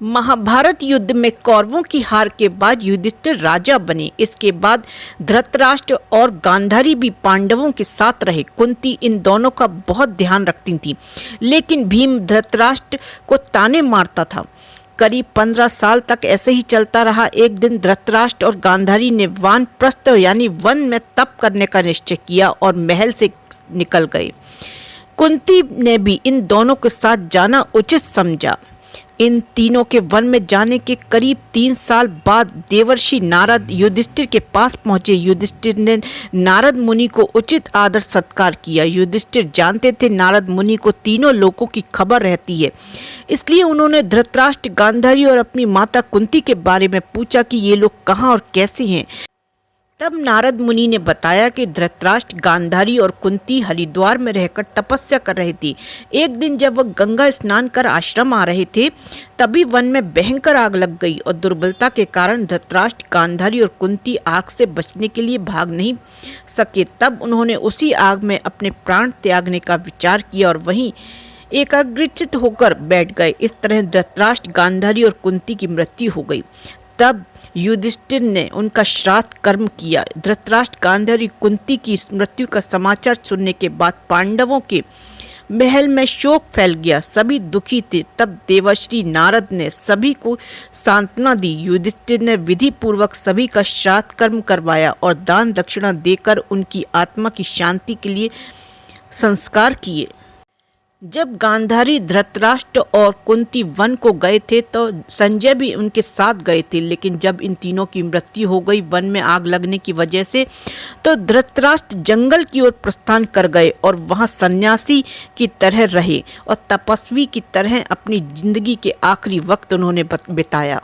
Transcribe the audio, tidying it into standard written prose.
महाभारत युद्ध में कौरवों की हार के बाद युधिष्ठिर राजा बने। इसके बाद धृतराष्ट्र और गांधारी भी पांडवों के साथ रहे। कुंती इन दोनों का बहुत ध्यान रखती थी, लेकिन भीम धृतराष्ट्र को ताने मारता था। करीब 15 साल तक ऐसे ही चलता रहा। एक दिन धृतराष्ट्र और गांधारी ने वानप्रस्थ यानी वन में तप करने का निश्चय किया और महल से निकल गए। कुंती ने भी इन दोनों के साथ जाना उचित समझा। इन तीनों के वन में जाने के करीब 3 साल बाद देवर्षि नारद युधिष्ठिर के पास पहुंचे। युधिष्ठिर ने नारद मुनि को उचित आदर सत्कार किया। युधिष्ठिर जानते थे नारद मुनि को तीनों लोगों की खबर रहती है, इसलिए उन्होंने धृतराष्ट्र, गांधारी और अपनी माता कुंती के बारे में पूछा कि ये लोग कहाँ और कैसे हैं। तब नारद मुनि ने बताया कि धृतराष्ट्र, गांधारी और कुंती हरिद्वार में रहकर तपस्या कर रहे थे। एक दिन जब वह गंगा स्नान कर आश्रम आ रहे थे, तभी वन में भयंकर आग लग गई और दुर्बलता के कारण धृतराष्ट्र, गांधारी और कुंती आग से बचने के लिए भाग नहीं सके। तब उन्होंने उसी आग में अपने प्राण त्यागने का विचार किया और वहीं एकाग्रचित होकर बैठ गए। इस तरह धृतराष्ट्र, गांधारी और कुंती की मृत्यु हो गई। तब युधिष्ठिर ने उनका श्राद्ध कर्म किया। धृतराष्ट्र, गांधारी, कुंती की मृत्यु का समाचार सुनने के बाद पांडवों के महल में शोक फैल गया। सभी दुखी थे। तब देवर्षि नारद ने सभी को सांत्वना दी। युधिष्ठिर ने विधि पूर्वक सभी का श्राद्ध कर्म करवाया और दान दक्षिणा देकर उनकी आत्मा की शांति के लिए संस्कार किए। जब गांधारी, धृतराष्ट्र और कुंती वन को गए थे तो संजय भी उनके साथ गए थे, लेकिन जब इन तीनों की मृत्यु हो गई वन में आग लगने की वजह से, तो धृतराष्ट्र जंगल की ओर प्रस्थान कर गए और वहां सन्यासी की तरह रहे और तपस्वी की तरह अपनी जिंदगी के आखिरी वक्त उन्होंने बिताया।